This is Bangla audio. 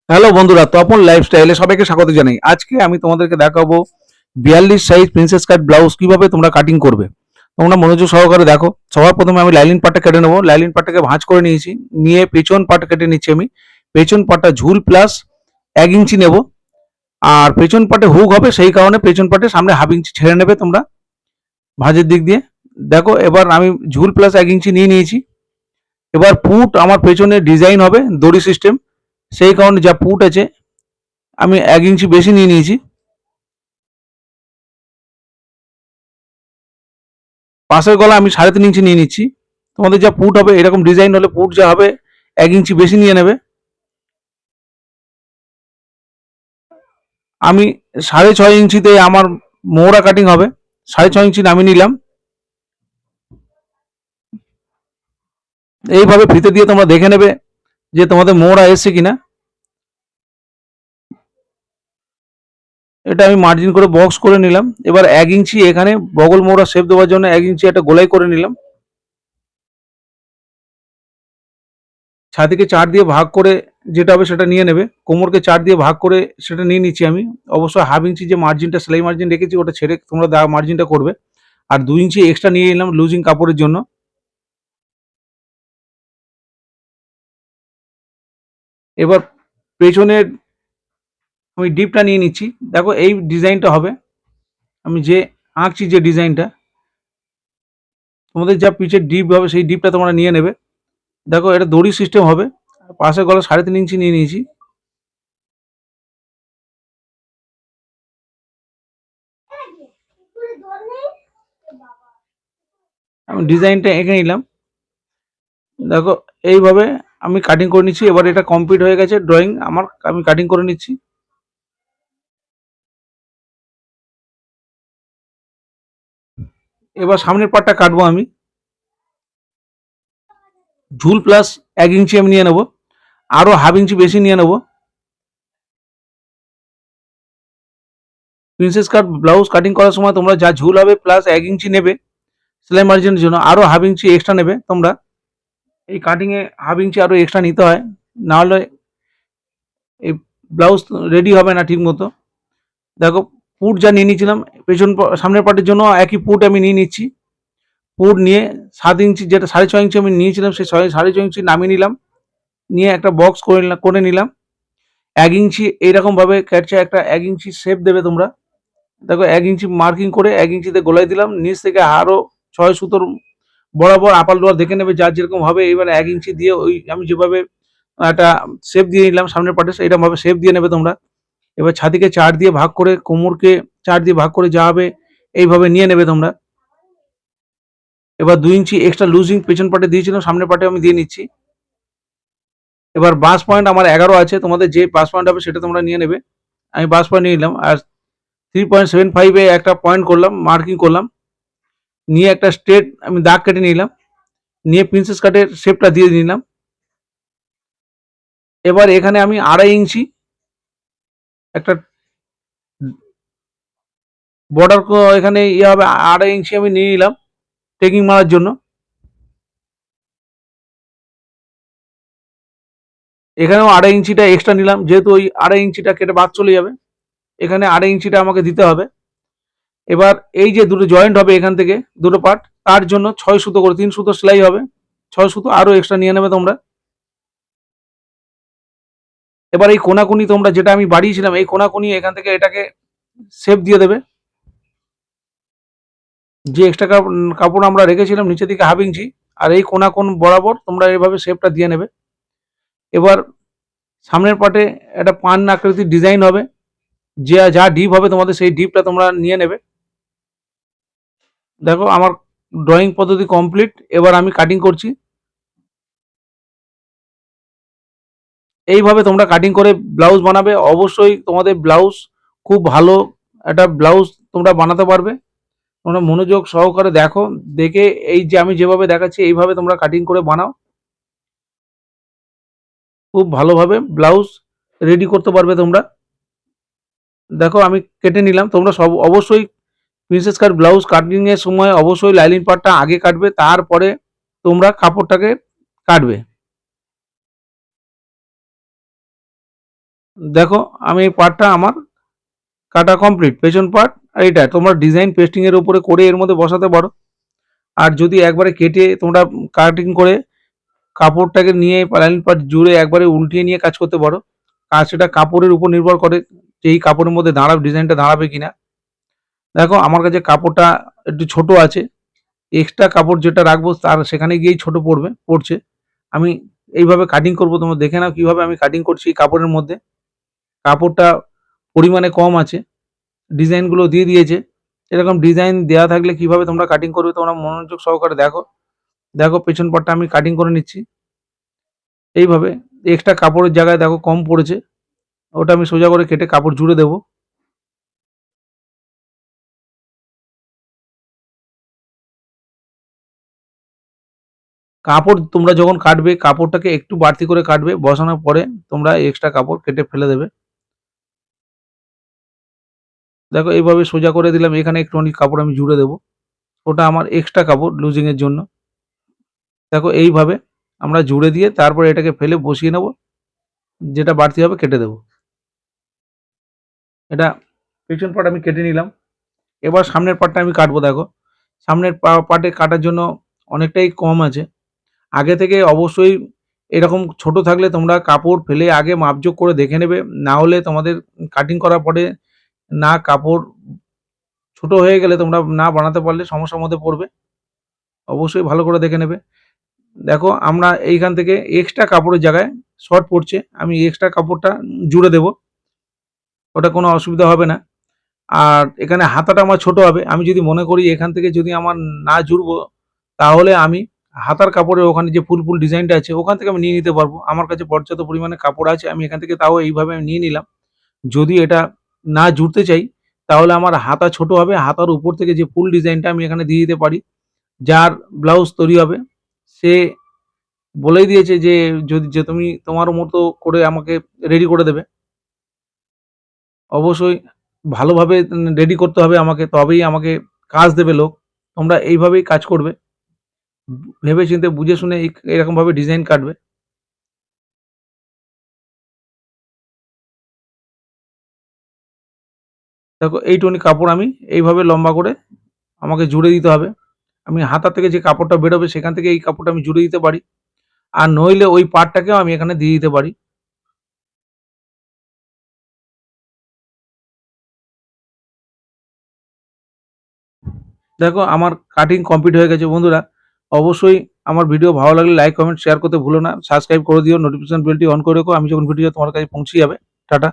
হ্যালো বন্ধুরা, তপন লাইফস্টাইলে সবাইকে স্বাগত জানাই। আজকে আমি তোমাদেরকে দেখাবো 42 সাইজ প্রিন্সেস কাট ব্লাউজ কিভাবে তোমরা কাটিং করবে। তোমরা মনোযোগ সহকারে দেখো। সবার প্রথমে আমি লাইলিন পাটটা কেটে নেবো। লাইলিন পাটটাকে ভাঁজ করে নিয়েছি, নিয়ে পেছন পাট কেটে নিচ্ছি আমি। পেছন পাটটা ঝুল প্লাস 1 ইঞ্চি নেব। আর পেছন পাটে হুক হবে, সেই কারণে পেছন পাটে সামনে হাফ ইঞ্চি ছেড়ে নেবে তোমরা ভাঁজের দিক দিয়ে। দেখো, এবার আমি ঝুল প্লাস 1 ইঞ্চি নিয়ে নিয়েছি। এবার পুট আমার পেছনে ডিজাইন হবে দড়ি সিস্টেম, সেই কারণে যা পুট আছে আমি 1 ইঞ্চি বেশি নিয়ে নিয়েছি। পাশের গলা আমি 3.5 ইঞ্চি নিয়ে নিচ্ছি। তোমাদের যা পুট হবে, এরকম ডিজাইন হলে পুট যা হবে 1 ইঞ্চি বেশি নিয়ে নেবে। আমি 6.5 ইঞ্চিতে আমার মোহরা কাটিং হবে, 6.5 ইঞ্চি নামিয়ে নিলাম। এইভাবে ফিতে দিয়ে তোমরা দেখে নেবে যে তোমাদের মোহরা এসছে কিনা। এটা আমি মার্জিন করে বক্স করে নিলাম। এবার 1 ইঞ্চি এখানে বগল মোহরা শেপ দেওয়ার জন্য 1 ইঞ্চি একটা গোলাই করে নিলাম। ছাতিকে 4 দিয়ে ভাগ করে যেটা হবে সেটা নিয়ে নেবে। কোমরকে 4 দিয়ে ভাগ করে সেটা নিয়ে নিচ্ছি আমি। অবশ্যই হাফ ইঞ্চি যে মার্জিনটা, সেলাই মার্জিন রেখেছি, ওটা ছেড়ে তোমরা মার্জিনটা করবে। আর 2 ইঞ্চি এক্সট্রা নিয়ে নিলাম লুজিং কাপড়ের জন্য। এবার পেছনের আমি ডিপটা নিয়ে নিচ্ছি। দেখো, এই ডিজাইনটা হবে। আমি যে আঁকছি যে ডিজাইনটা, তোমাদের যা পিছের ডিপ হবে সেই ডিপটা তোমরা নিয়ে নেবে। দেখো, এটা দড়ি সিস্টেম হবে। পাশের গলা 3.5 ইঞ্চি নিয়ে নিয়েছি। আমি ডিজাইনটা এঁকে নিলাম। দেখো, এইভাবে আমি কাটিং করে নিচ্ছি। এবার এটা কমপ্লিট হয়ে গেছে ড্রয়িং আমার, আমি কাটিং করে নিচ্ছি। এবার সামনের পার্টটা কাটবো আমি। ঝুল প্লাস 1 ইঞ্চি আমি নিয়ে নেবো, আরও হাফ ইঞ্চি বেশি নিয়ে নেবো। প্রিন্সেস কাট ব্লাউজ কাটিং করার সময় তোমরা যা ঝুল হবে প্লাস 1 ইঞ্চি নেবে সেলাই মার্জিনের জন্য, আরও হাফ ইঞ্চি এক্সট্রা নেবে তোমরা। এই কাটিংয়ে হাফ ইঞ্চি আরও এক্সট্রা নিতে হয়, নাহলে এই ব্লাউজ রেডি হবে না ঠিক মতো। দেখো, পুট যা নিয়ে নিয়েছিলাম সামনের পার্টের জন্য, একই পুট আমি নিয়ে নিচ্ছি। পুট নিয়ে 7 ইঞ্চি, যেটা 6.5 ইঞ্চি আমি নিয়েছিলাম, সেই 6.5 ইঞ্চি নামিয়ে নিলাম। নিয়ে একটা বক্স করে নিলাম। 1 ইঞ্চি এইরকমভাবে ক্যাটচে একটা 1 ইঞ্চি শেপ দেবে তোমরা। দেখো, 1 ইঞ্চি মার্কিং করে 1 ইঞ্চিতে গোলাই দিলাম। নিচ থেকে আরও 6 সুতোর বরাবর আপার লোয়ার দেখে নেবে যার যেরকম হবে। এবার 1 ইঞ্চি দিয়ে ওই আমি যেভাবে একটা শেপ দিয়ে নিলাম সামনের পার্টে, এইরকমভাবে শেপ দিয়ে নেবে তোমরা। এবার ছাতিকে 4 দিয়ে ভাগ করে, কোমরকে 4 দিয়ে ভাগ করে যা হবে এইভাবে নিয়ে নেবে তোমরা। এবার 2 ইঞ্চি এক্সট্রা লুজিং পেছন পার্টে দিয়েছিলাম, সামনের পার্টে আমি দিয়ে নিচ্ছি। এবার বাস পয়েন্ট আমার 11 আছে, তোমাদের যে বাস পয়েন্ট হবে সেটা তোমরা নিয়ে নেবে। আমি বাস পয়েন্ট নিয়ে নিলাম। আর 3.75 একটা পয়েন্ট করলাম, মার্কিং করলাম। নিয়ে একটা স্ট্রেট আমি দাগ কেটে নিলাম। নিয়ে প্রিন্সেস কাটের শেপটা দিয়ে নিলাম। এবার এখানে আমি 2.5 ইঞ্চি একটা বর্ডার, এখানে ইয়ে হবে, 2.5 ইঞ্চি আমি নিয়ে নিলাম টেকিং মারার জন্য। এখানেও 2.5 ইঞ্চিটা এক্সট্রা নিলাম, যেহেতু ওই 2.5 ইঞ্চিটা কেটে বাদ চলে যাবে। এখানে 2.5 ইঞ্চিটা আমাকে দিতে হবে। এবার এই যে দুটো জয়েন্ট হবে এখান থেকে দুটো পার্ট, তার জন্য 6 সুতো করে, 3 সুতো সেলাই হবে, 6 সুতো আরও এক্সট্রা নিয়ে নেবে তোমরা। এবার এই কোনাকুনি তোমরা যেটা আমি বাড়িয়েছিলাম, এই কোনাকুনি এখান থেকে এটাকে শেপ দিয়ে দেবে। যে এক্সট্রা কাপড় আমরা রেখেছিলাম নিচে দিকে 1/2 ইঞ্চি, আর এই কোন বরাবর তোমরা এইভাবে শেপটা দিয়ে নেবে। এবার সামনের পার্টে একটা পান আকৃতির ডিজাইন হবে, যে যা ডিপ হবে তোমাদের সেই ডিপটা তোমরা নিয়ে নেবে। দেখো, আমার ড্রয়িং পদ্ধতি কমপ্লিট। এবার আমি কাটিং করছি। এইভাবে তোমরা কাটিং করে ব্লাউজ বানাবে। অবশ্যই তোমাদের ব্লাউজ খুব ভালো একটা ব্লাউজ তোমরা বানাতে পারবে। তোমরা মনোযোগ সহকারে দেখো, দেখে এই যে আমি যেভাবে দেখাচ্ছি এইভাবে তোমরা কাটিং করে বানাও, খুব ভালোভাবে ব্লাউজ রেডি করতে পারবে তোমরা। দেখো, আমি কেটে নিলাম। তোমরা সব অবশ্যই প্রিন্সেস কাট ব্লাউজ কাটিং এর সময় অবশ্যই লাইনিং পার্টটা আগে কাটবে, তারপরে তোমরা কাপড়টাকে কাটবে। দেখো আমি এই পার্টটা আমার কাটা কমপ্লিট, পেছন পার্ট। আর এটা তোমরা ডিজাইন পেস্টিং এর উপরে করে এর মধ্যে বসাতে পারো। আর যদি একবারে কেটে তোমরা কাটিং করে কাপড়টাকে নিয়ে লাইন পার্ট জুড়ে একবারে উল্টিয়ে নিয়ে কাজ করতে পারো। আর সেটা কাপড়ের উপর নির্ভর করে যে এই কাপড়ের মধ্যে দাঁড়াবে, ডিজাইনটা দাঁড়াবে কিনা। দেখো আমার কাছে কাপড়টা একটু ছোট আছে, এক্সট্রা কাপড় যেটা রাখবো তার সেখানে গিয়েই ছোট পড়ছে। আমি এইভাবে কাটিং করব, তোমরা দেখে নাও কিভাবে আমি কাটিং করছি এই কাপড়ের মধ্যে। কাপড়টা পরিমাণে কম আছে, ডিজাইনগুলো দিয়ে দিয়েছে। এরকম ডিজাইন দেওয়া থাকলে কিভাবে তোমরা কাটিং করবে তোমরা মনোযোগ সহকারে দেখো। দেখো পেছন পাটটা আমি কাটিং করে নিচ্ছি এইভাবে। এক্সট্রা কাপড়ের জায়গায় দেখো কম পড়েছে, ওটা আমি সোজা করে কেটে কাপড় জুড়ে দেবো। কাপড় তোমরা যখন কাটবে কাপড়টাকে একটু বাড়তি করে কাটবে, বসানোর পরে তোমরা এক্সট্রা কাপড় কেটে ফেলে দেবে। দেখো এইভাবে সোজা করে দিলাম, এখানে একটুখানি কাপড় আমি জুড়ে দেবো, ওটা আমার এক্সট্রা কাপড় লুজিং এর জন্য। দেখো এইভাবে আমরা জুড়ে দিয়ে তারপরে এটাকে ফেলে বসিয়ে নেব, যেটা বাড়তি হবে কেটে দেবো। এটা পেছন পার্ট আমি কেটে নিলাম। এবার সামনের পার্টটা আমি কাটবো। দেখো সামনের পার্টে কাটার জন্য অনেকটাই কম আছে। আগে থেকে অবশ্যই এরকম ছোট থাকলে তোমরা কাপড় ফেলে আগে মাপজোক করে দেখে নেবে, না হলে তোমাদের কাটিং করার পরে না কাপড় ছোট হয়ে গেলে তোমরা না বানাতে পারলে সমস্যার মধ্যে পড়বে। অবশ্যই ভালো করে দেখে নেবে। দেখো আমরা এইখান থেকে এক্সট্রা কাপড়ের জায়গায় শর্ট পড়ছে, আমি এক্সট্রা কাপড়টা জুড়ে দেব, ওটা কোনো অসুবিধা হবে না। আর এখানে হাতাটা আমার ছোট হবে, আমি যদি মনে করি এখান থেকে যদি আমার না জুড়বো তাহলে আমি হাতার কাপড়ের ওখানে যে ফুল ডিজাইনটা আছে ওখান থেকে আমি নিয়ে নিতে পারবো। আমার কাছে পর্যাপ্ত পরিমাণে কাপড় আছে, আমি এখান থেকে তাও এইভাবে আমি নিয়ে নিলাম। যদি এটা না জুড়তে চাই তাহলে আমার হাতা ছোট হবে, হাতার উপর থেকে যে ফুল ডিজাইনটা আমি এখানে দিয়ে দিতে পারি। যার ব্লাউজ তৈরি হবে সে বলেই দিয়েছে যে যদি যে তুমি তোমার মতো করে আমাকে রেডি করে দেবে। অবশ্যই ভালোভাবে রেডি করতে হবে আমাকে, তবেই আমাকে কাজ দেবে লোক। তোমরা এইভাবেই কাজ করবে, ভেবে চিন্তে বুঝে শুনে এরকমভাবে ডিজাইন কাটবে। দেখো এইটুকুনি কাপড় আমি এইভাবে লম্বা করে আমাকে জুড়ে দিতে হবে। আমি হাতা থেকে যে কাপড়টা বেরোবে সেখান থেকে এই কাপড়টা আমি জুড়ে দিতে পারি। আর নইলে ওই পার্টটাকেও আমি এখানে দিয়ে দিতে পারি। দেখো আমার কাটিং কমপ্লিট হয়ে গেছে বন্ধুরা। অবশ্যই আমার ভিডিও ভালো লাগলে লাইক, কমেন্ট, শেয়ার করতে ভুলো না। সাবস্ক্রাইব করে দিও, নোটিফিকেশন বেলটি অন করে রেখো, আমি যখন ভিডিও তোমার কাছে পৌঁছে যাবে। টাটা।